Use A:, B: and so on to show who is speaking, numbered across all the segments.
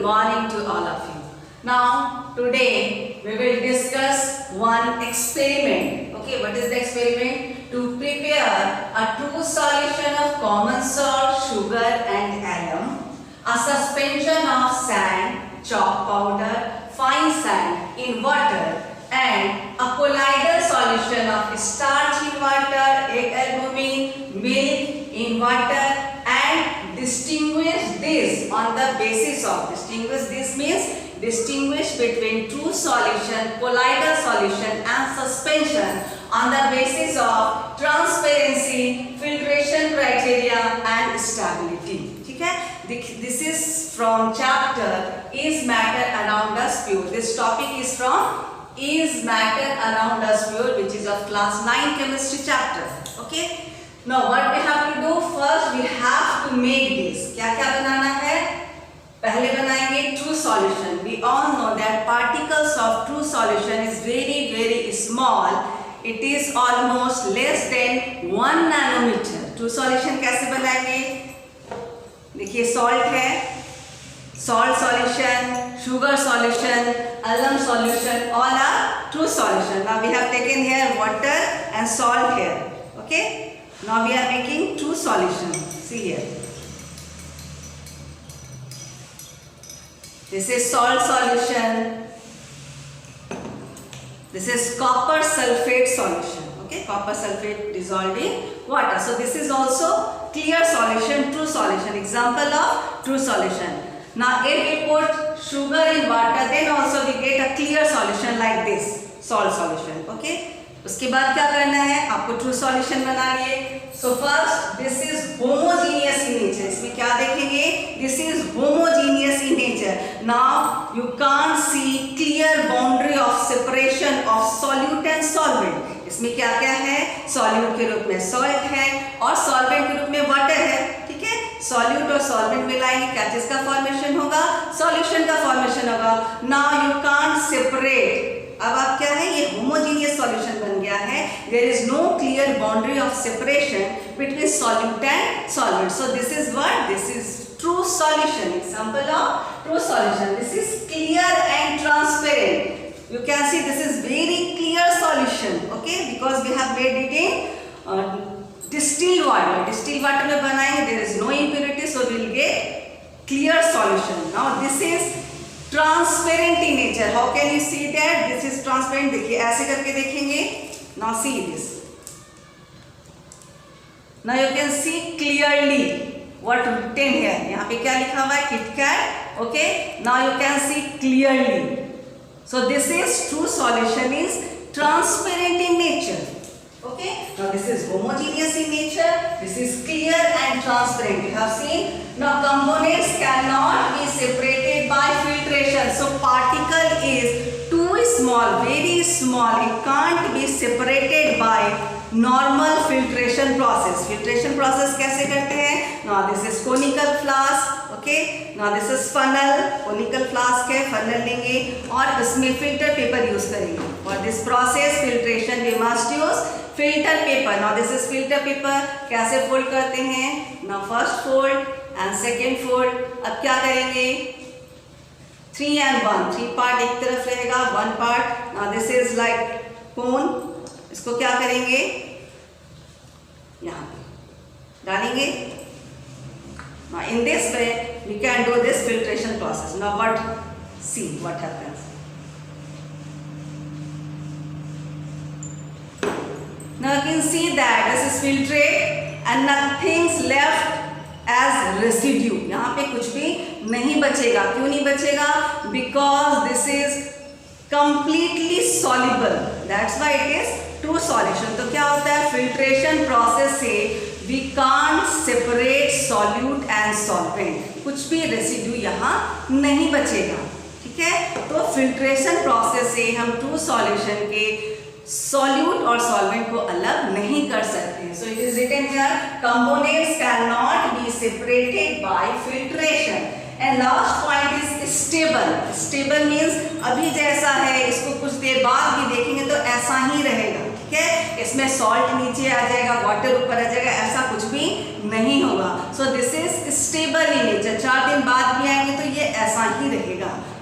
A: good morning to all of you. Now, today we will discuss one experiment. Okay, what is the experiment? To prepare a true solution of common salt, sugar and alum, a suspension of sand, chalk powder, fine sand in water and a colloidal solution of starch in water, egg albumin, milk in water and distinguish this on the basis of, distinguish this means distinguish between true solution, colloidal solution and suspension on the basis of transparency, filtration criteria and stability. ठीक है? This is from chapter Is Matter Around Us Pure. This topic is from Is Matter Around Us Pure, which is of class 9 chemistry chapter. Okay? Now what we have to do first, we have to make this. क्या क्या बनाना है? पहले बनाएंगे true solution. We all know that particles of true solution is very small. It is almost less than 1 nanometer. True solution कैसे बनाएंगे? देखिए salt है, salt solution, sugar solution, alum solution, all are true solution. Now we have taken here water and salt here. Okay? Now we are making true solution. See here. This is salt solution. This is copper sulfate solution. Okay, copper sulfate dissolved in water. So this is also clear solution, true solution. Example of true solution. Now if we put sugar in water, then also we get a clear solution like this, salt solution. Okay. उसके बाद क्या करना है? आपको true solution बनानी है. So first, this is homogeneous in nature. इसमें क्या देखेंगे? This is homogeneous in nature. Now you can't see clear boundary of separation of solute and solvent. इसमें क्या क्या है? Solute के रूप में salt है और solvent के रूप में water है. ठीक है? Solute और solvent मिलाएंगे, क्या चीज का formation होगा? Solution का formation होगा. Now you can't separate. अब आप क्या है, ये homogeneous solution बन गया है. There is no clear boundary of separation between solute and solvent. So this is what? This is true solution. Example of true solution. This is clear and transparent. You can see this is very clear solution. Okay, because we have made it in distilled water. Distilled water में बनाएंगे. There is no impurity, so we will get clear solution. Now this is transparent in nature. How can you see that? This is transparent. देखिए ऐसे करके देखेंगे. Now see this. Now you can see clearly what written here. यहाँ पे क्या लिखा हुआ है? KitKat. Okay. Now you can see clearly. So this is true solution is transparent in nature. Okay. Now this is homogeneous in nature. This is clear and transparent. You have seen. Now components cannot be separated by filtration. So particle is too small, very small. It can't be separated by normal filtration process. Filtration process कैसे करते हैं? Now this is conical flask. Okay. Now this is funnel. Conical flask है, funnel लेंगे और इसमें filter paper use करेंगे. For this process filtration we must use filter paper. Now this is filter paper. कैसे fold करते हैं? Now first fold and second fold. अब क्या करेंगे? 3 and 1. 3 part एक तरफ रहेगा, 1 part. Now this is like cone. इसको क्या करेंगे? यहाँ पे डालेंगे. Now in this way we can do this filtration process. Now but see what happens. Now you can see that this is filtrate and nothing's left as residue. यहाँ पे कुछ भी नहीं बचेगा. क्यों नहीं बचेगा? Because this is completely soluble. That's why it is true solution. तो क्या होता है? Filtration process से we can't separate solute and solvent. कुछ भी residue यहाँ नहीं बचेगा. ठीक है? तो filtration process से हम true solution के solute और solvent को अलग नहीं कर सकते. So it is written here, components cannot be separated by filtration. And last point is stable. Stable means अभी जैसा है इसको कुछ देर बाद भी देखेंगे तो ऐसा ही रहेगा. ठीक है? इसमें salt नीचे आ जाएगा, water ऊपर आ जाएगा, ऐसा कुछ भी नहीं होगा. So this is stable in nature. 4 दिन बाद भी आएंगे तो ये ऐसा ही रहेगा.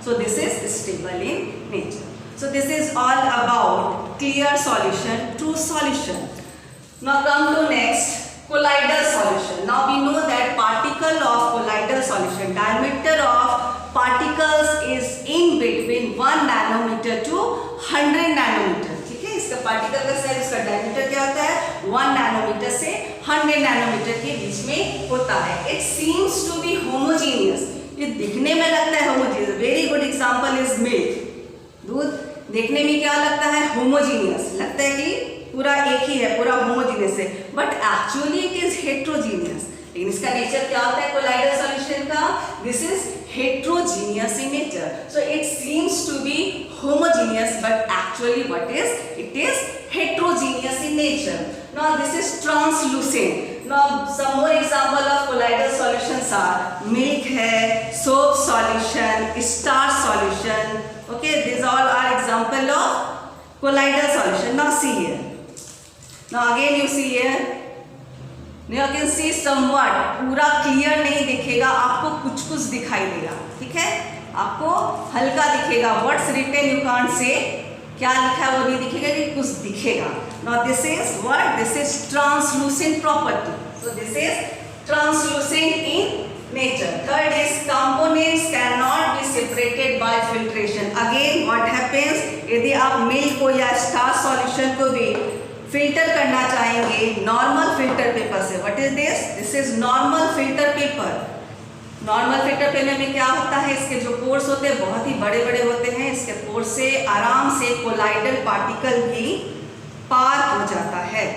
A: So this is stable in nature. So this is all about clear solution, true solution. Now come to next, colloidal solution. Now we know that particle of colloidal solution, diameter of particles is in between 1 nanometer to 100 nanometer. ठीक है, इसका particle का size, इसका diameter क्या होता है 1 nanometre से 100 nanometre के बीच में होता है. It seems to be homogeneous. ये दिखने में लगता है homogeneous. Very good example is milk. दूध देखने में क्या लगता है होमोजीनियस, लगता है कि पूरा एक ही है, पूरा होमोजीनियस है, but actually it is heterogeneous. लेकिन इसका नेचर क्या होता है कोलाइडल सॉल्यूशन का? This is heterogeneous in nature. So it seems to be homogeneous, but actually what is? It is heterogeneous in nature. Now this is translucent. Now some more example of colloidal solutions are milk hai, soap solution, starch solution. Okay, these all are example of colloidal solution. Now see here. Now again you see here. You can see somewhat, पूरा clear नहीं दिखेगा, आपको कुछ कुछ दिखाई देगा. ठीक है, आपको हल्का दिखेगा. What's written you can't say, क्या लिखा है वो नहीं दिखेगा, कि कुछ दिखेगा. Now this is what? This is translucent property. So this is translucent in nature. Third is components can not be separated by filtration. Again what happens, यदि आप मिल्क को या स्टार्च सॉल्यूशन को भी फिल्टर करना चाहेंगे नॉर्मल फिल्टर पेपर से. What is this? This is normal filter paper. Normal filter paper में क्या होता है, इसके जो पोर्स होते हैं बहुत ही बड़े बड़े होते हैं. इसके पोर्स से आराम से कोलाइडल पार्टिकल भी पार हो जाता है.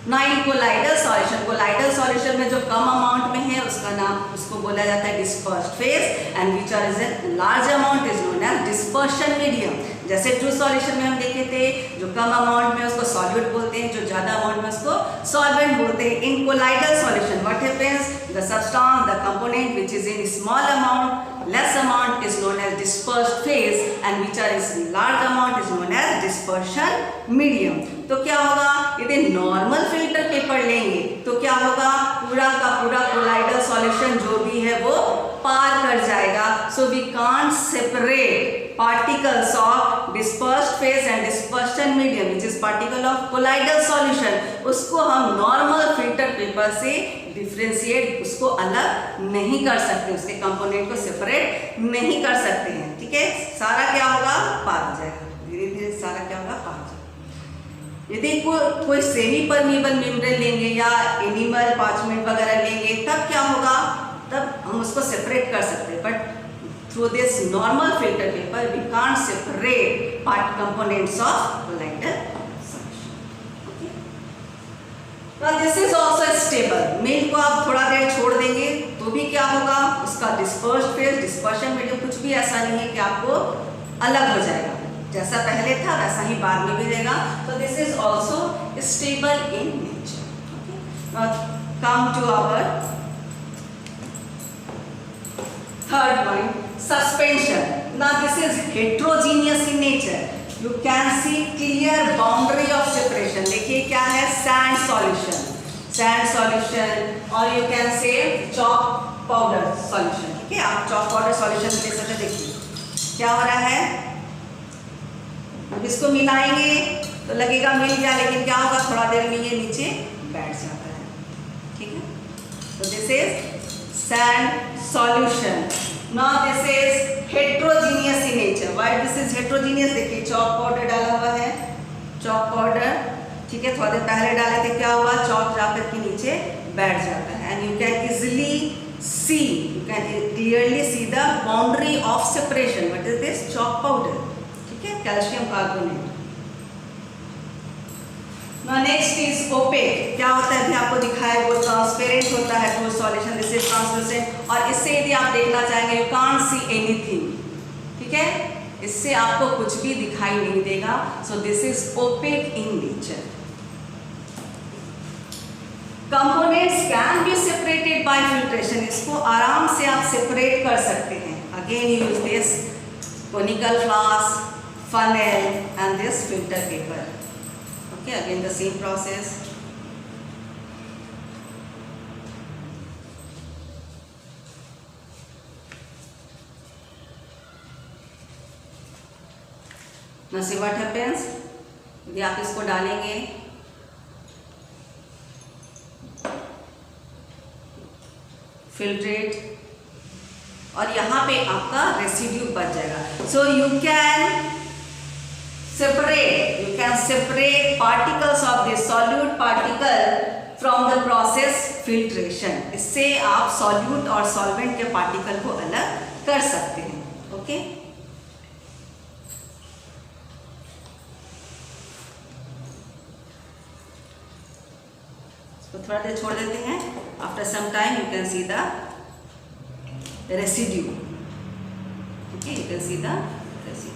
A: ना इन कोलाइडल सॉल्यूशन, कोलाइडल सॉल्यूशन में जो कम अमाउंट में है उसका नाम, उसको बोला जाता है dispersed phase, and which are is a large amount is known as dispersion medium. जैसे ट्रू सॉल्यूशन में हम देखे थे, जो कम अमाउंट में उसको सॉल्यूट बोलते हैं, जो ज्यादा अमाउंट में उसको सॉल्वेंट बोलते हैं. In colloidal solution what happens, the substance, the component which is in small amount, less amount is known as dispersed phase, and which are is large amount is known as dispersion medium. तो क्या होगा, यदि normal filter paper लेंगे तो क्या होगा, पूरा का पूरा कोलाइडल सॉल्यूशन जो भी है वो पार कर जाएगा. So we can't separate particles of dispersed phase and dispersion medium, which is particle of colloidal solution. उसको हम नॉर्मल फिल्टर पेपर से डिफ्रेंशिएट, उसको अलग नहीं कर सकते, उसके कंपोनेंट को सेपरेट नहीं कर सकते हैं. ठीक है, सारा क्या होगा, पार हो जाएगा. धीरे धीरे सारा क्या होगा, पार हो जाएगा. यदि कोई सेमी परमीबल मेम्ब्रेन लेंगे या एनिमल पार्चमेंट वगैरह लेंगे, तब क्या होगा, तब हम उसको सेपरेट कर सकते हैं. But through this normal filter paper we can't separate part components of colloidal solution. Okay, now this is also stable. Milk को आप थोड़ा देर छोड़ देंगे तो भी क्या होगा, उसका डिस्पर्स्ड फेज, डिस्पर्शन मीडियम, कुछ भी ऐसा नहीं है कि आपको अलग हो जाएगा. जैसा पहले था वैसा ही बाद में भी रहेगा. So this is also stable in nature. Okay, now come to our third point, suspension. Now this is heterogeneous in nature. You can see clear boundary of separation. देखिए क्या है, sand solution, sand solution, और you can say chalk powder solution. ठीक है, आप chalk powder solution ले सकते. देखिए क्या हो रहा है, अब इसको मिलाएंगे तो लगेगा मिल गया, लेकिन क्या होगा, थोड़ा देर में ये नीचे बैठ जाता है. ठीक है, तो this is sand solution. Now this is heterogeneous in nature. Why this is heterogeneous? देखिए chalk powder डाला हुआ है, chalk powder. ठीक है, थोड़ा देर पहले डाले थे, क्या हुआ, chalk जाकर के नीचे बैठ जाता है. And you can easily see, you can clearly see the boundary of separation. What is this? Chalk powder. ठीक है, calcium carbonate. Now next is opaque. क्या होता है, अभी आपको दिखाया, वो ट्रांसपेरेंट होता है true solution. This is translucent, और इससे यदि आप देखना चाहेंगे, यू कांट सी एनीथिंग. ठीक है, इससे आपको कुछ भी दिखाई नहीं देगा. So this is opaque in nature. Components can be separated by filtration. इसको आराम से आप सेपरेट कर सकते हैं. Again you use this conical flask, funnel and this filter paper. Okay, again the same process. Now see what happens. यदि आप इसको डालेंगे, फिल्ट्रेट, और यहाँ पे आपका रेसिड्यू बच जाएगा. So you can separate particles of this solute particle from the process filtration. इससे आप solute और solvent के particle को अलग कर सकते हैं. ओके, तो थोड़ा देर छोड़ देते हैं. After some time you can see the residue. Okay, you can see the residue.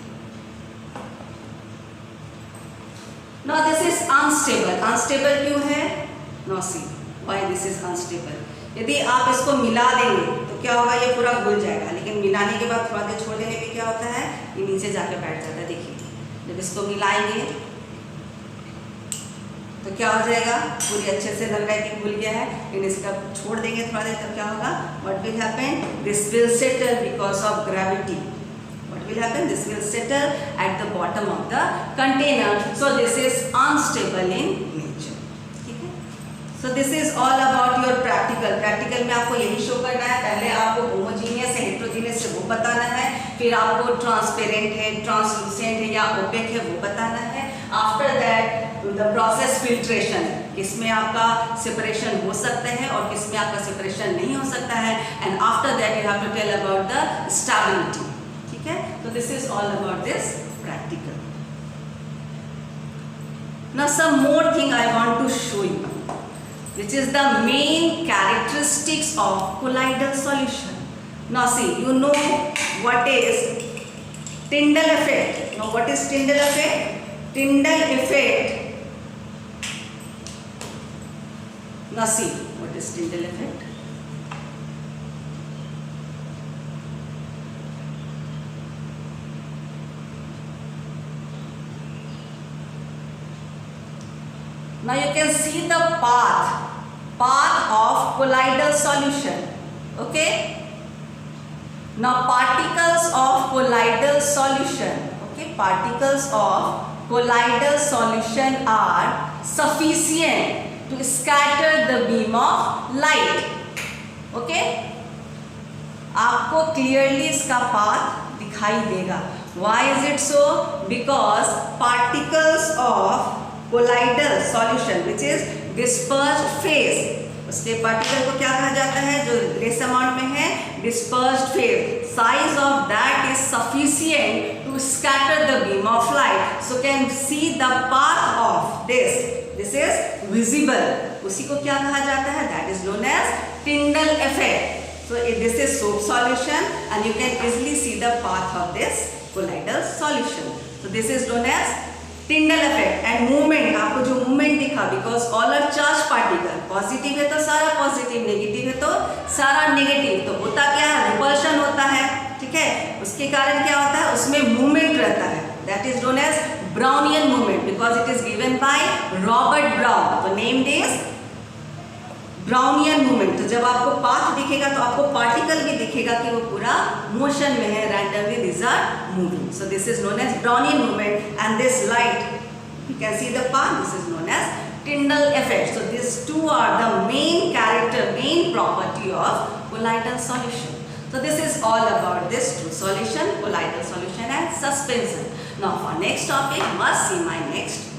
A: Now this is unstable. Unstable क्यों है? Now see why this is unstable. यदि आप इसको मिला देंगे तो क्या होगा, ये पूरा घुल जाएगा. लेकिन मिलाने के बाद थोड़ा देर छोड़ देने पे क्या होता है, ये नीचे जाके बैठ जाता है. देखिए, जब इसको मिलाएंगे तो क्या हो जाएगा, पूरी अच्छे से लग रहा है कि घुल गया है. लेकिन इसका छोड़ देंगे थोड़ा देर, तब क्या होगा, what will happen, this will settle because of gravity. What will happen, this will settle at the bottom of the container. So this is unstable in nature. ठीक है. So this is all about your practical. Practical में आपको यही show करना है. पहले आपको homogeneous है, heterogeneous है, वो बताना है. फिर आपको transparent है, translucent है या opaque है, वो बताना है. After that the process filtration, किसमें आपका separation हो सकता है और किसमें आपका separation नहीं हो सकता है. And after that you have to tell about the stability. ठीक है. So this is all about this practical. Now some more thing I want to show you, which is the main characteristics of colloidal solution. Now see, you know what is Tyndall effect. Now what is Tyndall effect? Tyndall effect. Now see what is Tyndall effect. Now you can see the path of colloidal solution. Okay. Now particles of colloidal solution. Okay, particles of colloidal solution are sufficient to scatter the beam of light. Okay, आपको clearly इसका path दिखाई देगा. Why is it so? Because particles of colloidal solution, which is dispersed phase, उसके particle को क्या कहा जाता है, जो लेस अमाउंट में है, dispersed phase, size of that is sufficient to scatter the beam of light. So can see the path of this is visible. उसी को क्या कहा जाता है, that is known as Tyndall effect. So this is soap solution and you can easily see the path of this colloidal solution. So this is known as Tyndall effect. And movement, आपको जो movement दिखा, because all are charged particle, positive है तो सारा positive, negative है तो सारा negative. तो होता क्या है, रिपल्शन होता है. ठीक है, उसके कारण क्या होता है, उसमें मूवमेंट रहता है. That is known as Brownian movement because it is given by Robert Brown. The name is Brownian movement. तो जब आपको पाथ दिखेगा तो आपको पार्टिकल भी दिखेगा कि वो पूरा मोशन में है, randomly these are moving. So this is known as Brownian movement, and this light, you can see the path, this is known as Tyndall effect. So these two are the main property of colloidal solution. So this is all about this two solution, colloidal solution and suspension. Now for next topic, must see my next